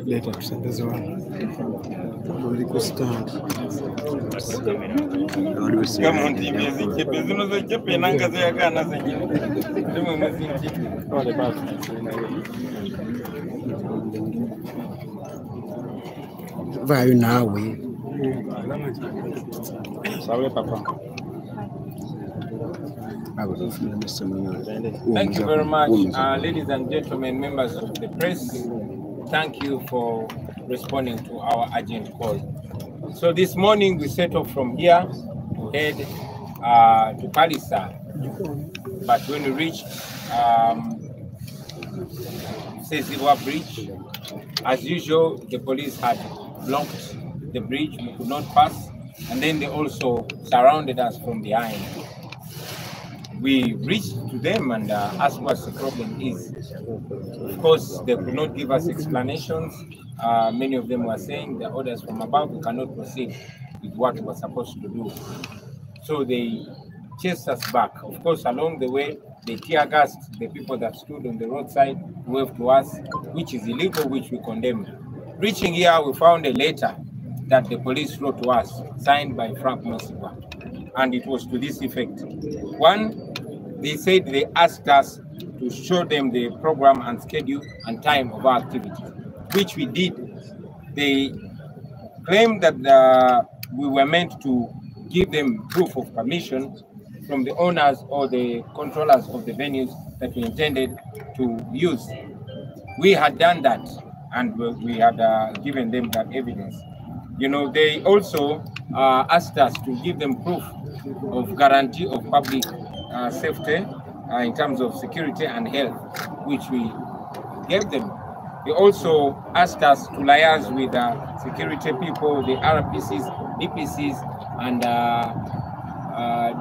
Later, this one. Stand. Come on, TV, Vai now, Thank you very much, ladies and gentlemen, members of the press. Thank you for responding to our urgent call. So this morning we set off from here to head to Palisa, but when we reached Sezibwa Bridge, as usual, the police had blocked the bridge. We could not pass, and then they also surrounded us from behind. We reached to them and asked what the problem is. Of course, they could not give us explanations. Many of them were saying the orders from above, we cannot proceed with what we were supposed to do. So they chased us back. Of course, along the way, they tear gassed the people that stood on the roadside, waved to us, which is illegal, which we condemn. Reaching here, we found a letter that the police wrote to us, signed by Frank Mosibwa, and it was to this effect. One, they said they asked us to show them the program and schedule and time of our activities, which we did. They claimed that we were meant to give them proof of permission from the owners or the controllers of the venues that we intended to use. We had done that, and we had given them that evidence. You know, they also asked us to give them proof of guarantee of public safety in terms of security and health, which we gave them. They also asked us to liaise with security people, the RPCs, DPCs, and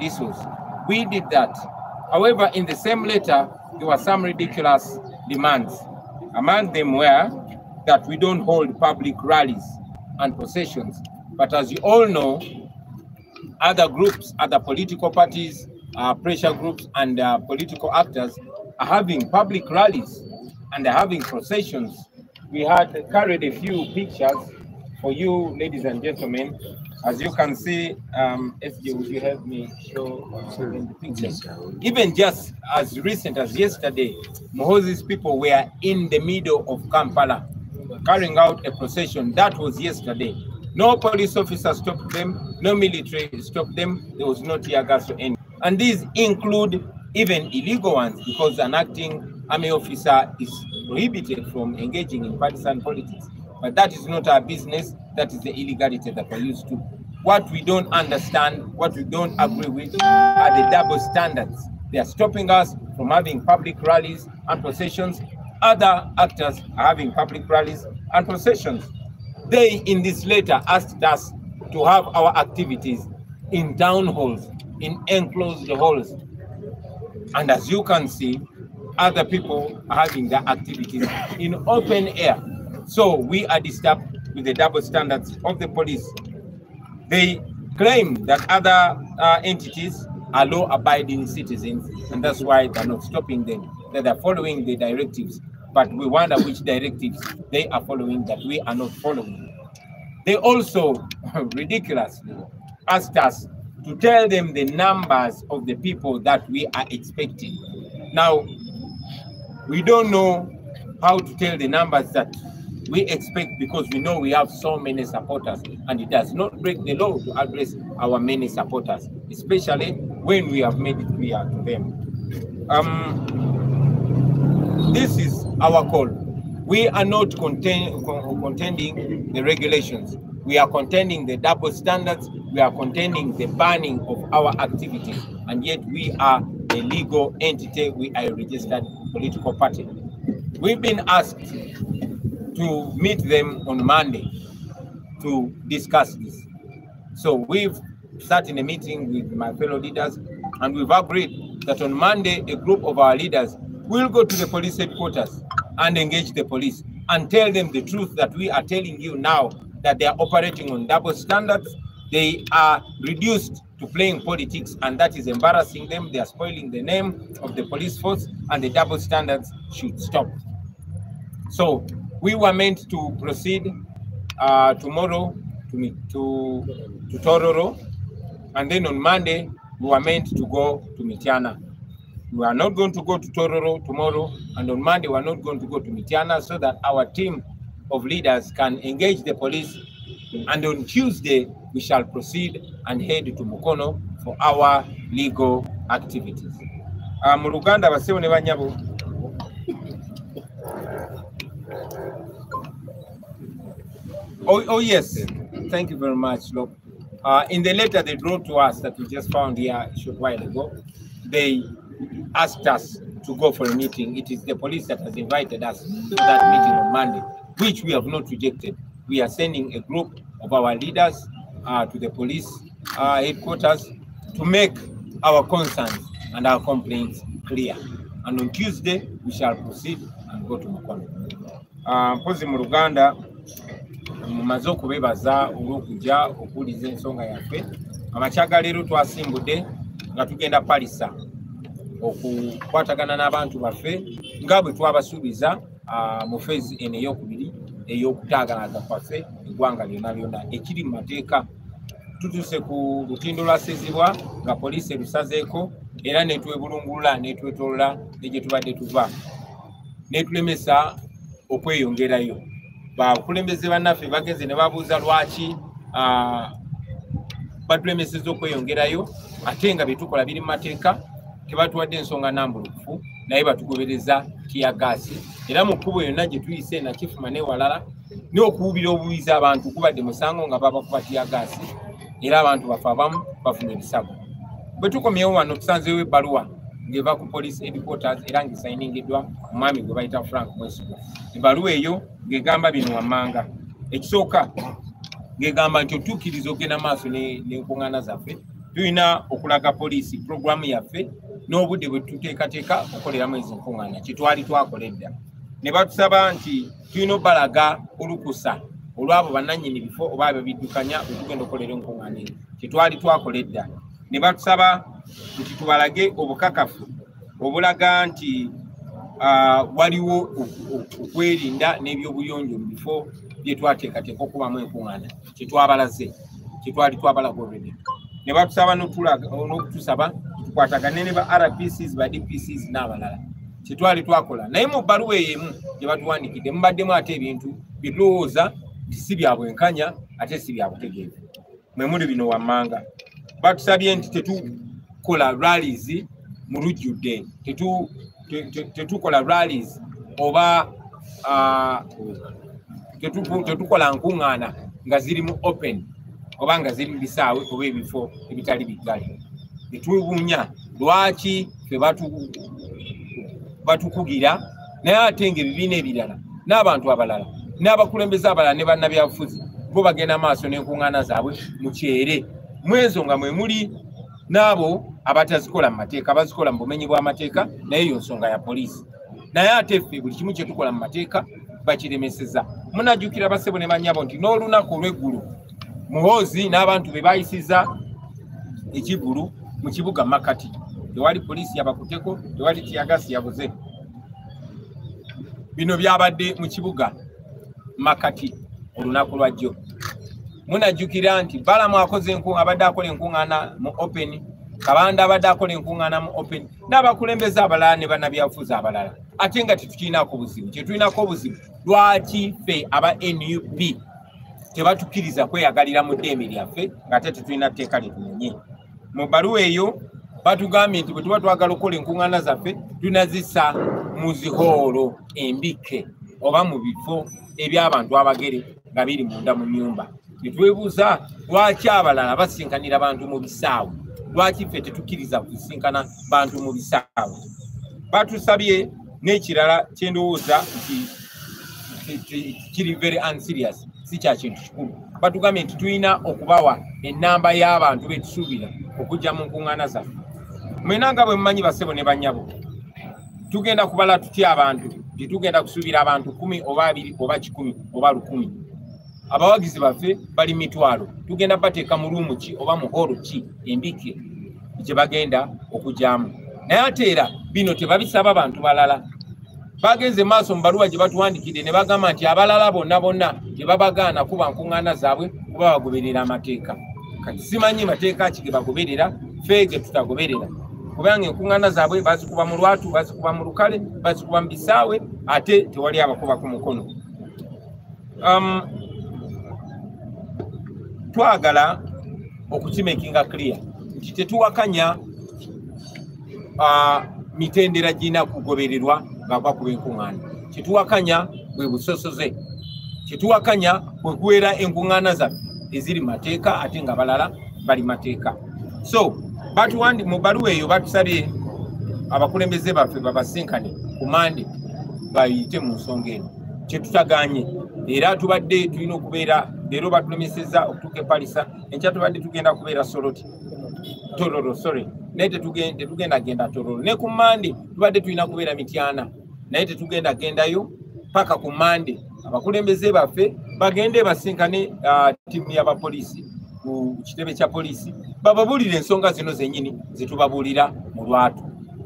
DSOs. We did that. However, in the same letter, there were some ridiculous demands. Among them were that we don't hold public rallies and processions. But as you all know, other groups, other political parties, pressure groups, and political actors are having public rallies and they're having processions. We had carried a few pictures for you, ladies and gentlemen. As you can see, SJ, would you help me show the pictures? Even just as recent as yesterday, Mohozi's people were in the middle of Kampala carrying out a procession. That was yesterday. No police officer stopped them, no military stopped them, there was no tear gas or any. And these include even illegal ones, because an acting army officer is prohibited from engaging in partisan politics. But that is not our business, that is the illegality that we're used to. What we don't understand, what we don't agree with are the double standards. They are stopping us from having public rallies and processions. Other actors are having public rallies and processions. They, in this letter, asked us to have our activities in town halls, in enclosed halls. And as you can see, other people are having their activities in open air. So we are disturbed with the double standards of the police. They claim that other entities are law-abiding citizens, and that's why they're not stopping them, that they're following the directives. But we wonder which directives they are following that we are not following. They also ridiculously asked us to tell them the numbers of the people that we are expecting. Now, we don't know how to tell the numbers that we expect, because we know we have so many supporters, and it does not break the law to address our many supporters, especially when we have made it clear to them. This is our call. We are not contending the regulations. We are contending the double standards. We are contending the banning of our activities, and yet we are a legal entity. We are a registered political party. We've been asked to meet them on Monday to discuss this. So we've sat in a meeting with my fellow leaders, and we've agreed that on Monday, a group of our leaders will go to the police headquarters and engage the police and tell them the truth that we are telling you now, that they are operating on double standards. They are reduced to playing politics, and that is embarrassing them. They are spoiling the name of the police force, and the double standards should stop. So we were meant to proceed tomorrow to Tororo, and then on Monday we were meant to go to Mityana. We are not going to go to Tororo tomorrow, and on Monday we are not going to go to Mityana, so that our team of leaders can engage the police, and on Tuesday we shall proceed and head to Mukono for our legal activities. Mu Luganda basebo ne banyabo. Oh yes, thank you very much. Look, in the letter they wrote to us that we just found here a short while ago, they asked us to go for a meeting. It is the police that has invited us to that meeting on Monday, which we have not rejected. We are sending a group of our leaders to the police headquarters to make our concerns and our complaints clear. And on Tuesday, we shall proceed and go to Mukono. Mpozi mu Luganda, mumaze okubebaza olw'okujja okuwuliza ensonga yaffe. Amakyaga leero twasimbudde nga tugenda Palisa okukwatagana n'abantu baffe nga bwe twabasuubiza mu phase eno ey'okubiri ey'okutaagalaga kwaffe eggwanga lyonna lyonna ekiri mu mateeka. Tutuuse ku lutindo lwasezibwa nga poliisi erusazeeko era netwebulungulula netwetolola ne gye tubadde tuva netulemesa okweyongerayo. Bakulembeze bannaffe bagenze ne babuuza lwaki batulemeseza okweyongerayo ate nga byetukola biri mu mateeka. Tebatuwadde ensonga nambulukufu naye batugobereza tiyagaasi, era mu kkubo yonna gye tuyise Nakifuma ne walala n'okuwubira obuwiza abantu kubadde musango nga babakuba tiyagaasi era abantu bafe abamu bafuna ebisago. Bwe tukomyewo wano tusanzeewo ebbaluwa ng'eva ku police headquarters era ng'esayiningiddwa omwami gwe bayita Frank Mwesigwa. Ebbaluwa eyo ng'egamba bino wammanga. Ekisooka ng'egamba nti otuukiriza okugenda maaso n'enkuŋŋaana zaffe tulina okulaga poliisi puroguramu yaffe n'obudde bwe tuteekateeka okukoleramu ezo enkuŋŋaana kye twali twakola edda. Ne batusaba nti tulina obbalaga olukusa olw'abo bannannyini bifo oba ababiddukanya okugenda okukolera enkuŋŋaana ezo kye twali twakola edda. Ne batusaba nti tubalage obukakafu obulaga nti waliwo okwerinda n'ebyobuyonjo mu bifo bye twateekateeka okubamu enkuŋŋaana kye twabalaze kye twali twabalaga olwedde. Ne batusaba n'okutusaba tukwatagane ne ba RPCs ba DPCs n'abalala kye twali twakola. Naye mu bbaluwa ey'emu gye batuwandiikidde mubaddemu ate ebintu bye tulowooza nti si bya bwenkanya ate si bya butegeevu. Mwe muli bino wammanga. Batusabye nti tetukola rallies mu lujjudde, tetukola rallies oba tetukola nkuŋŋaana nga ziri mu open oba nga ziri mu bisaawe oba ebifo ebitali biggale. Netubuunya lwaki ffe batukugira naye ate ng'ebibiina ebirala n'abantu abalala n'abakulembeze abalala ne bannabyabufuzi bo bagenda maaso n'enkuŋŋaana zaabwe mu kyere. Mwezo nga mwe muli n'abo abatazikola mu mateeka bazikola mu bumenyi bw'amateeka naye yo nsonga ya poliisi. Naye ate ffe buli kimu kye tukola mu mateeka bakiremeseza. Munajjukira bassebo ne bannyabo nti n'olunaku olw'eggulu Muhoozi n'abantu be bayisiza ekigulu mu kibuga Makati tewali poliisi yabakuteko, tewali tiyagasi yabuze. Bino byabadde mu kibuga Makati olunaku lwajjo. Munajjukira nti Balamu abadde akola enkuŋŋaana mu open, Kabanda abadde akola enkuŋŋaana mu open, n'abakulembeze abalala ne bannabyabufuzi abalala. Ate nga tetukirinako buzibu. Kye tulinako obuzibu lwaki ffe aba NUP tebatukkiriza kweyagalira mu ddembe lyaffe ng'ate tetulina tteeka litumenye. Mu bbaluwa eyo batugambye nti bwe tuba twagala okukola enkuŋŋaana zaffe tunazissa mu zihoolo embike oba mu bifo eby'abantu abagere nga biri munda mu nnyumba. Ne twebuuza lwaki abalala basinkanira bantu mu bisaawe, lwaki ffe tetukkiriza kusinkana bantu mu bisaawe. Batusabye n'ekirala kye ndowooza nti kiri very unserious, si kya kintu kikulu. Batugambye nti tulina okubawa ennamba y'abantu be tusuubira okujja mu nkuŋŋaana zaffe. mwenanga bwe mmanyi basebo ne banyabo tugenda kubala tutya abantu titugenda kusuubira abantu 10 oba 2 oba 10 oba 100 abawagizi baffe bali mitwalo tugenda bateeka mu ruumu ki oba mu holo ki embike gye bagenda okujyamu naye ate era bino tebabisaba abantu balala bagenze maaso mu baluwa gye batuwandikidde ne bagamba nti abalala bonna tebabagaana kuba nkuŋŋaana zaabwe kuba bagoberera amateeka kati simanyi mateeka ki ge bagoberera ffe ge tutagoberera kubanga enkuŋŋaana zaabwe bazikuba mu lwatu bazikuba mu lukale bazikuba mu bisaawe ate tewali abakuba ku mukono twagala okukimekinga clear nti tetuwakanya mitendera gina kugobererwa ngava ku enkuŋŋaana kyetuwakanya bwe busosoze kyetuwakanya bwe kuwera enkuŋŋaana zaffe eziri mateeka ate nga balala bali mateeka so batuwandi mu baluwa eyo batusabye abakulembeze baffe babasinkane ku Mande bayite mu nsonga eno kyetutaganye era tubadde tulina okubeera leero batulemesezza okutuuka e Palisa enkya tubadde tugenda kubeera Tororo naye tetugenda genda Tororo ne ku Mande tubadde tulina kubeera Mityana naye tetugenda gendayo paka ku Mande abakulembeze baffe bagende basinkane tiimu y'abapoliisi ku kitebe kya poliisi bababulire ensonga zino zennyini zetubabuulira mu lwatu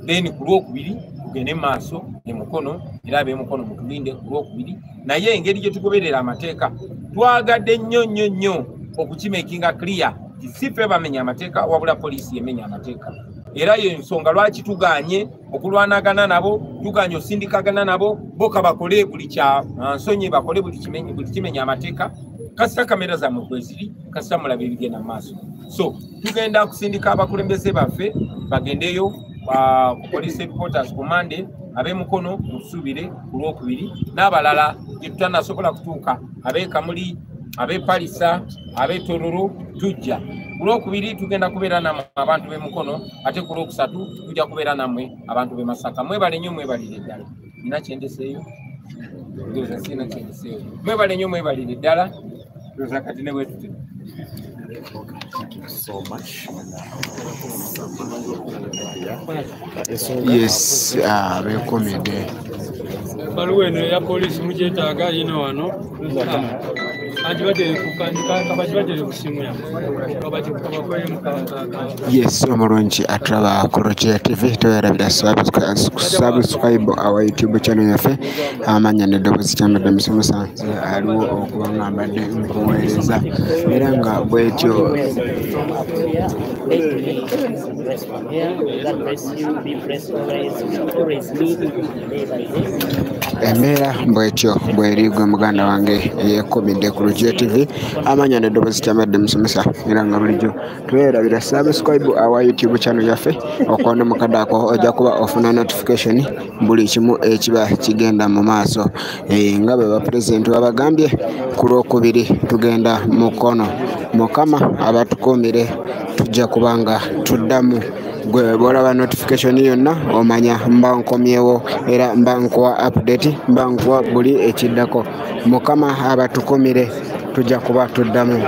then ku Lwokubiri tugende maaso ne mukono era ab'emukono mutulinde ku Lwokubiri naye engeri gye tugoberera amateeka twagadde nnyo okukimekinga clear si ffe bamenya amateeka wabula poliisi yemenya amateeka era yo ensonga lwaki tuganye okulwanagana nabo tuganye osindikagana nabo boka bakole buli kya nsonyi bakole buli kimenya amateeka kasita kamera za mweziri kasita mulabe ebigenda maaso so tugenda kusindika abakulembeze baffe bagendeyo police headquarters ku Mande ab'emukono mutusubire ku Lwokubiri n'abalala gye tutanasobola kutuuka ab'e Kamuli ab'e Palisa ab'e Tororo tujja ku Lwokubiri tugenda kubeera nammwe abantu b'emukono ate ku Lwokusatu tujja kubeera nammwe abantu b'e Masaka mwebale nnyo mwebalire ddala nina kyendeseeyo ndoza sina kyendeseeyo mwebale nnyo mwebalire ddala ndoza kati ne bwetute so much. Yes, bekomede. Baluwa eno ya poliisi mugyetaaga yino wano. Yes, omulungi atraba ku Roger TV toyerabira subscribe our YouTube channel yaffe amanya n'eddoboozi kyambadde Musanze aliwo okuba ng'ambadde nkuweereza era nga bwetyo embeera bwetyo bweri gwe muganda wange yekomedde ku Roger TV amanya n'eddoboozi kyambadde Musanze era nga bulijjo toyerabira subscribe our YouTube channel yaffe okwonda mukadde ako ojja kuba ofuna notification buli kimu ekiba kigenda mu maaso nga bwe bapulezidenti babagambye ku Lwokubiri tugenda mukono Mukama abatukuumire tujja kubanga tuddamu gwe bwolaba notification yonna omanya mba nkomyewo era mba nkuwa update mba nkuwa buli ekiddako Mukama abatukuumire tujja kuba tuddamu